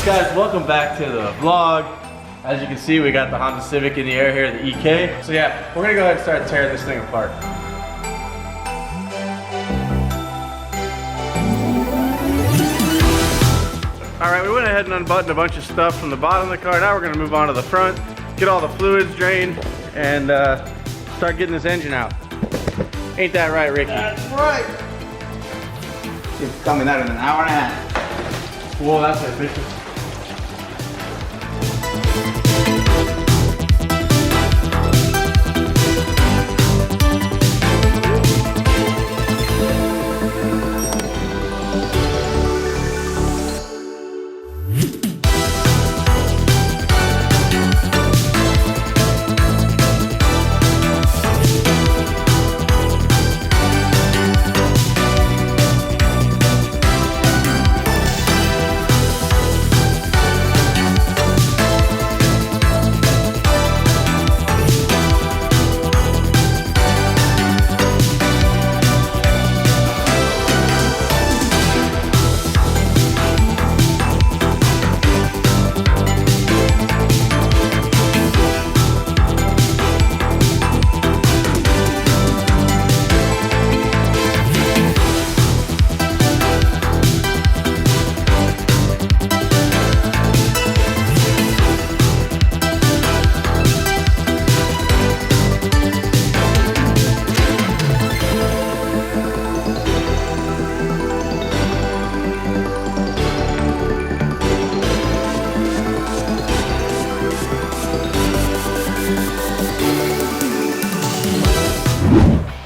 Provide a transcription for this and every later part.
Guys, welcome back to the vlog. As you can see, we got the Honda Civic in the air here, the EK. So yeah, we're gonna go ahead and start tearing this thing apart. All right, we went ahead and unbuttoned a bunch of stuff from the bottom of the car. Now we're gonna move on to the front, get all the fluids drained, and start getting this engine out. Ain't that right, Rickie? That's right. It's coming out in an hour and a half. Whoa, that's ambitious.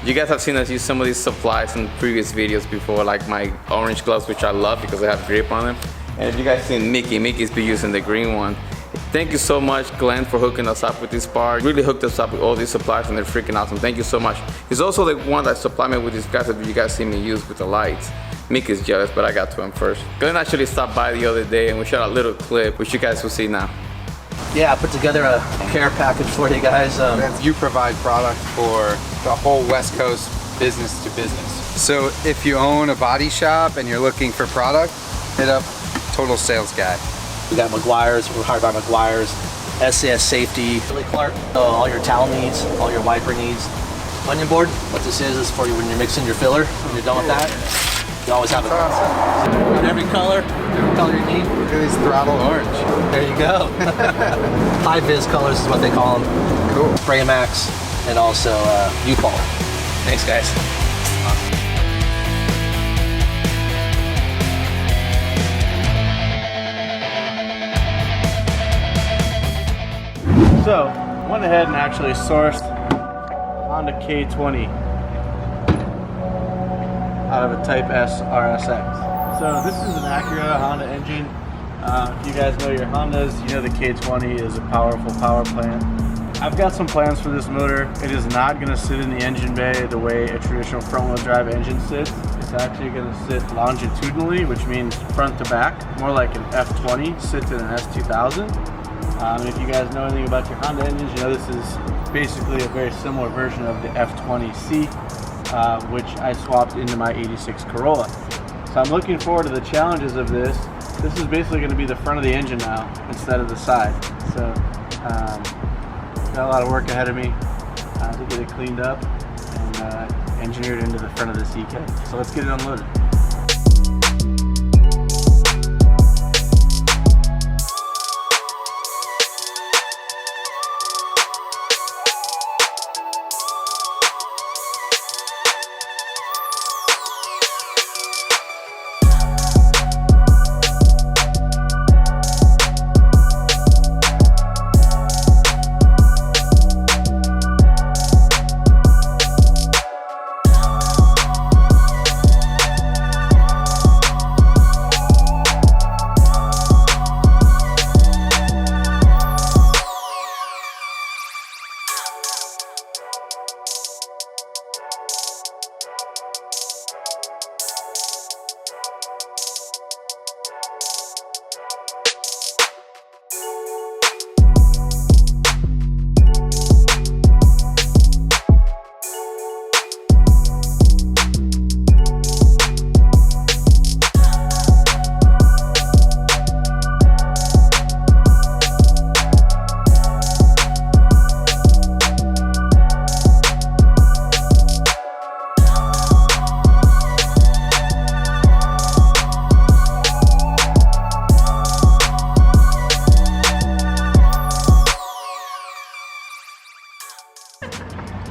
You guys have seen us use some of these supplies in previous videos before, like my orange gloves, which I love because they have grip on them. And if you guys seen Mickey's been using the green one. Thank you so much, Glenn, for hooking us up with this part. Really hooked us up with all these supplies and they're freaking awesome. Thank you so much. He's also the one that supplied me with these guys that you guys see me use with the lights. Mickey's jealous, but I got to him first. Glenn actually stopped by the other day and we shot a little clip, which you guys will see now. Yeah, I put together a care package for you guys. You provide product for the whole West Coast business to business. So if you own a body shop and you're looking for product, hit up Total Sales Guy. We got McGuire's, we're hired by McGuire's, SAS Safety, Billy Clark, all your towel needs, all your wiper needs. Onion board, what this is for you when you're mixing your filler. When you're done with that, you always have it. In every color you need. Look at these throttle orange. There you go. High vis colors is what they call them. Cool. Braymax and also U-Fall. Thanks, guys. So, went ahead and actually sourced Honda K20 out of a Type S RSX. So this is an Acura Honda engine. If you guys know your Hondas, you know the K20 is a powerful power plant. I've got some plans for this motor. It is not going to sit in the engine bay the way a traditional front-wheel drive engine sits. It's actually going to sit longitudinally, which means front to back, more like an F20 sits in an S2000. If you guys know anything about your Honda engines, you know this is basically a very similar version of the F20C, which I swapped into my 86 Corolla. So I'm looking forward to the challenges of this. This is basically going to be the front of the engine now instead of the side. So got a lot of work ahead of me to get it cleaned up and engineered into the front of this EK. So let's get it unloaded.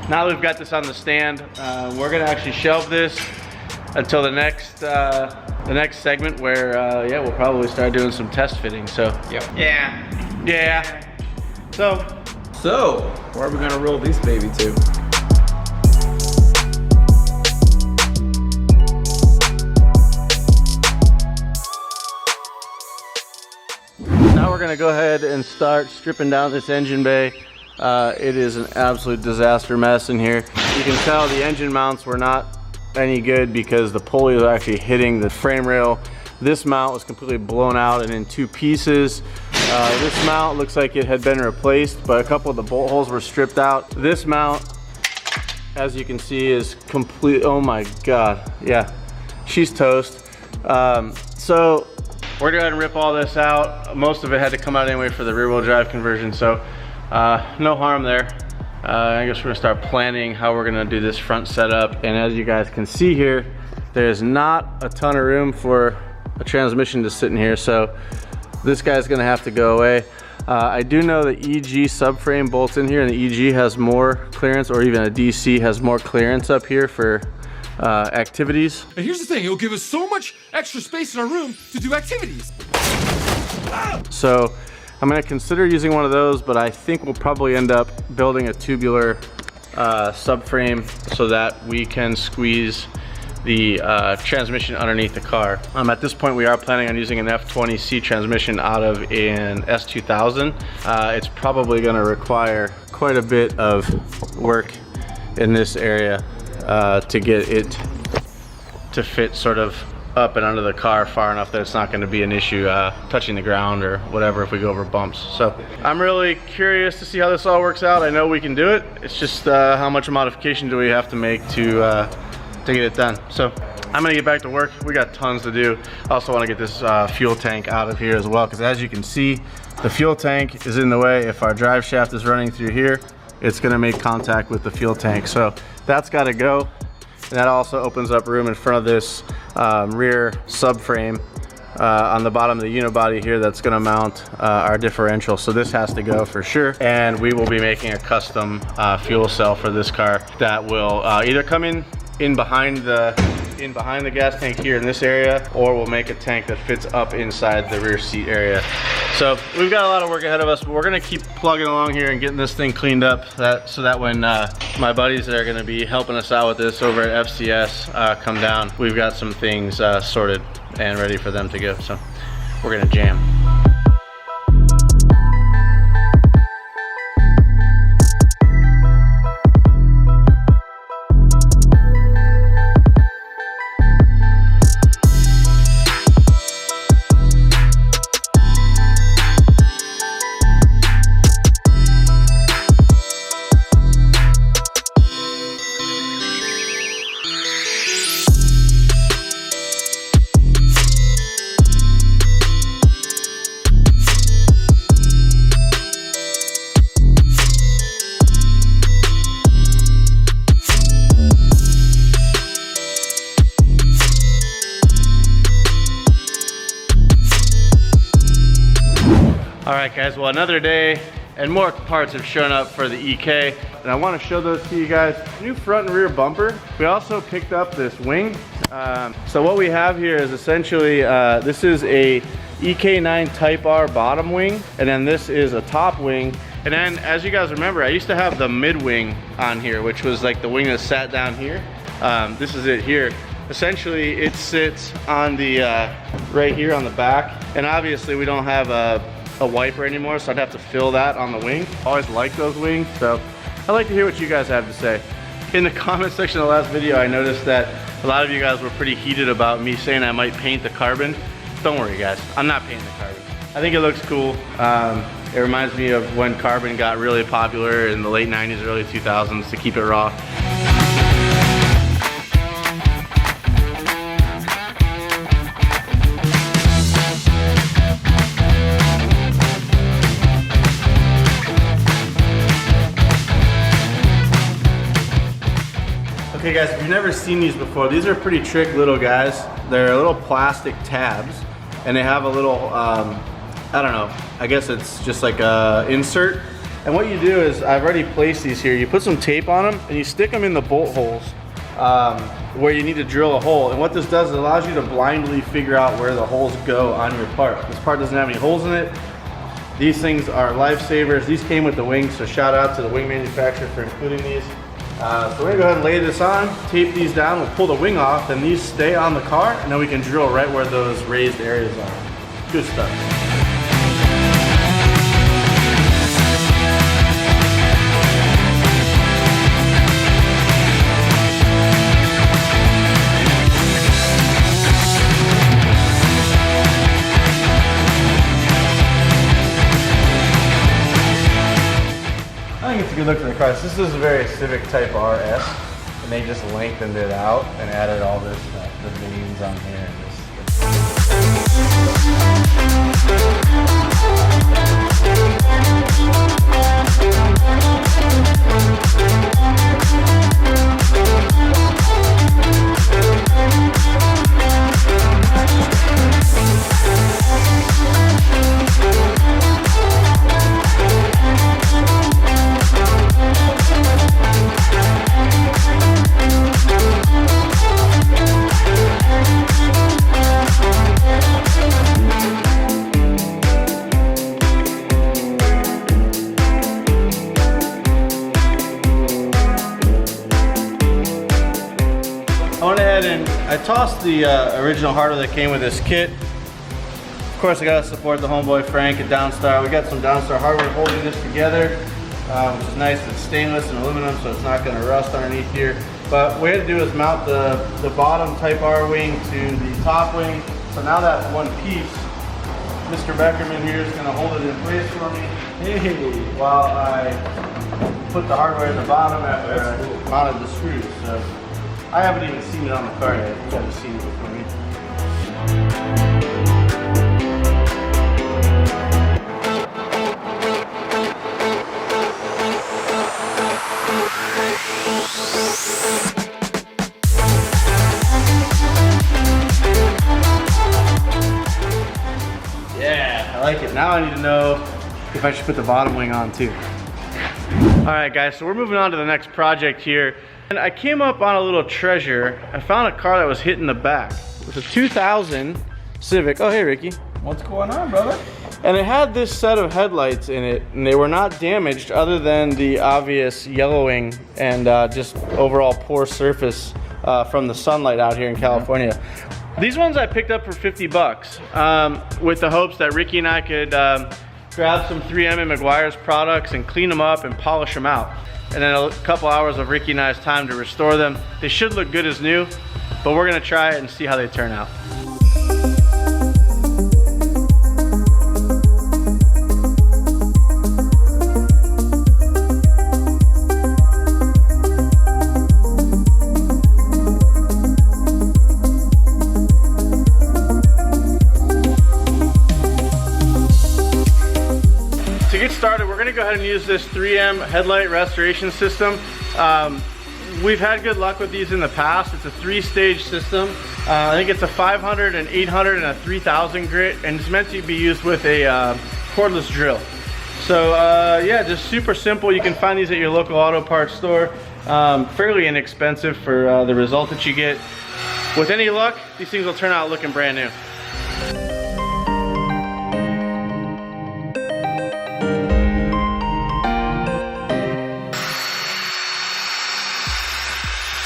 now that we've got this on the stand, we're gonna actually shelve this until the next segment where yeah, we'll probably start doing some test fitting. So yeah. So where are we gonna roll this baby to? now we're gonna go ahead and start stripping down this engine bay. It is an absolute disaster mess in here. You can tell the engine mounts were not any good because the pulley was actually hitting the frame rail. This mount was completely blown out and in two pieces. This mount looks like it had been replaced, but a couple of the bolt holes were stripped out. This mount, as you can see, is complete. Oh my God, yeah, she's toast. So we're gonna go ahead and rip all this out. Most of it had to come out anyway for the rear wheel drive conversion, so no harm there. I guess we're gonna start planning how we're gonna do this front setup. And as you guys can see here, there's not a ton of room for a transmission to sit in here, so this guy's gonna have to go away. I do know the EG subframe bolts in here, and the EG has more clearance, or even a DC has more clearance up here for activities. And here's the thing, it'll give us so much extra space in our room to do activities. So I'm gonna consider using one of those, but I think we'll probably end up building a tubular subframe so that we can squeeze the transmission underneath the car. At this point, we are planning on using an F20C transmission out of an S2000. It's probably gonna require quite a bit of work in this area to get it to fit sort of up and under the car far enough that it's not going to be an issue touching the ground or whatever if we go over bumps. So I'm really curious to see how this all works out. I know we can do it. It's just how much modification do we have to make to get it done. So I'm gonna get back to work. We got tons to do. I also want to get this fuel tank out of here as well, because as you can see, the fuel tank is in the way. If our drive shaft is running through here, it's gonna make contact with the fuel tank. So that's got to go. And that also opens up room in front of this rear subframe on the bottom of the unibody here that's gonna mount our differential. So this has to go for sure. And we will be making a custom fuel cell for this car that will either come in behind the gas tank here in this area, or we'll make a tank that fits up inside the rear seat area. So we've got a lot of work ahead of us, but we're gonna keep plugging along here and getting this thing cleaned up so that when my buddies that are gonna be helping us out with this over at FCS come down, we've got some things sorted and ready for them to go. So we're gonna jam. All right guys, well another day and more parts have shown up for the EK, and I want to show those to you guys. New front and rear bumper. We also picked up this wing. So what we have here is essentially, this is a EK9 Type R bottom wing, and then this is a top wing. And then as you guys remember, I used to have the mid wing on here, which was like the wing that sat down here. This is it here. Essentially it sits on the, right here on the back, and obviously we don't have a wiper anymore, so I'd have to fill that on the wing. Always like those wings, so I'd like to hear what you guys have to say. In the comment section of the last video, I noticed that a lot of you guys were pretty heated about me saying I might paint the carbon. Don't worry guys, I'm not painting the carbon. I think it looks cool. It reminds me of when carbon got really popular in the late 90s, early 2000s to keep it raw. Okay guys, if you've never seen these before, these are pretty trick little guys. They're little plastic tabs, and they have a little, I don't know, I guess it's just like a insert And what you do is, I've already placed these here. You put some tape on them and you stick them in the bolt holes where you need to drill a hole. And what this does, it allows you to blindly figure out where the holes go on your part. This part doesn't have any holes in it. These things are lifesavers. These came with the wings, so shout out to the wing manufacturer for including these. So we're gonna go ahead and lay this on, tape these down, we'll pull the wing off, and these stay on the car, and then we can drill right where those raised areas are. Good stuff. I think it's a good look for the car. This is a very Civic Type RS, and they just lengthened it out and added all this, the veins on here. And I went ahead and I tossed the original hardware that came with this kit. Of course, I gotta support the homeboy Frank at Downstar. We got some Downstar hardware holding this together, which is nice. It's stainless and aluminum, so it's not gonna rust underneath here. But what we had to do is mount the bottom Type R wing to the top wing. So now that one piece, Mr. Beckerman here is gonna hold it in place for me. Hey, while I put the hardware at the bottom after I mounted the screws. So I haven't even seen it on the car yet. You guys have seen it before me. Yeah, I like it. Now I need to know if I should put the bottom wing on too. All right, guys, so we're moving on to the next project here. And I came up on a little treasure. I found a car that was hit in the back. It was a 2000 Civic. Oh, hey, Ricky. What's going on, brother? And it had this set of headlights in it, and they were not damaged other than the obvious yellowing and just overall poor surface from the sunlight out here in California. These ones I picked up for 50 bucks with the hopes that Ricky and I could grab some 3M and Meguiar's products and clean them up and polish them out. And then a couple hours of Ricky and I's time to restore them. They should look good as new, but we're gonna try it and see how they turn out. To get started, we're gonna go ahead and use this 3M headlight restoration system. We've had good luck with these in the past. It's a 3-stage system. I think it's a 500, an 800, and a 3000 grit, and it's meant to be used with a cordless drill. So yeah, just super simple. You can find these at your local auto parts store. Fairly inexpensive for the result that you get. With any luck, these things will turn out looking brand new.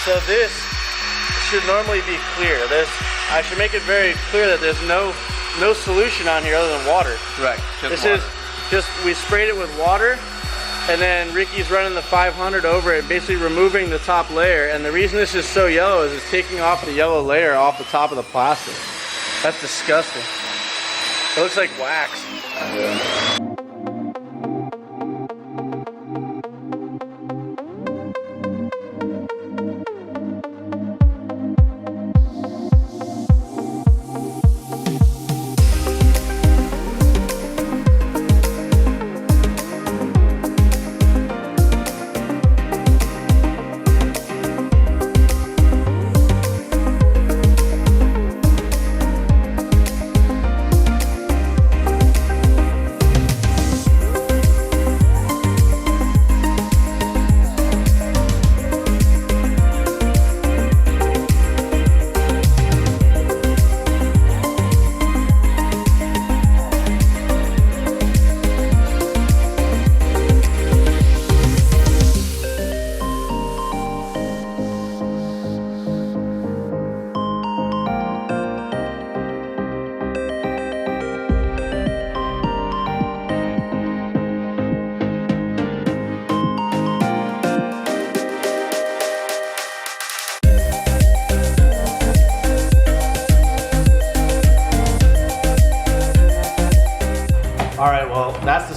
So this should normally be clear. I should make it very clear that there's no solution on here other than water. Correct. We sprayed it with water, and then Ricky's running the 500 over it, basically removing the top layer. And the reason this is so yellow is it's taking off the yellow layer off the top of the plastic. That's disgusting. It looks like wax. Yeah.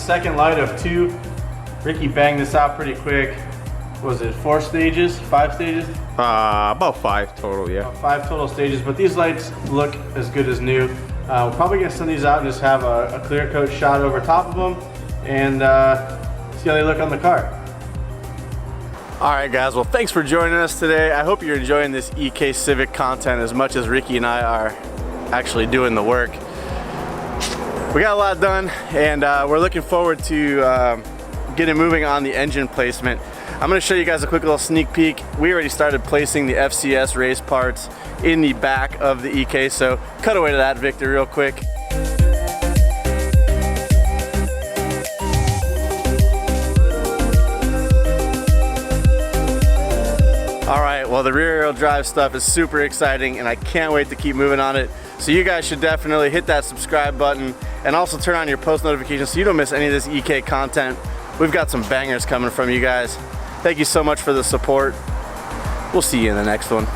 second light of 2. Rickie banged this out pretty quick. Was it 4 stages, 5 stages? About 5 total, yeah. 5 total stages, but these lights look as good as new. We're probably gonna send these out and just have a clear coat shot over top of them and see how they look on the car. All right, guys, well, thanks for joining us today. I hope you're enjoying this EK Civic content as much as Rickie and I are actually doing the work. We got a lot done, and we're looking forward to getting moving on the engine placement. I'm gonna show you guys a quick little sneak peek. We already started placing the FCS race parts in the back of the EK, so cut away to that, Victor, real quick. All right, well, the rear-wheel drive stuff is super exciting, and I can't wait to keep moving on it. So you guys should definitely hit that subscribe button and also turn on your post notifications so you don't miss any of this EK content. We've got some bangers coming from you guys. Thank you so much for the support. We'll see you in the next one.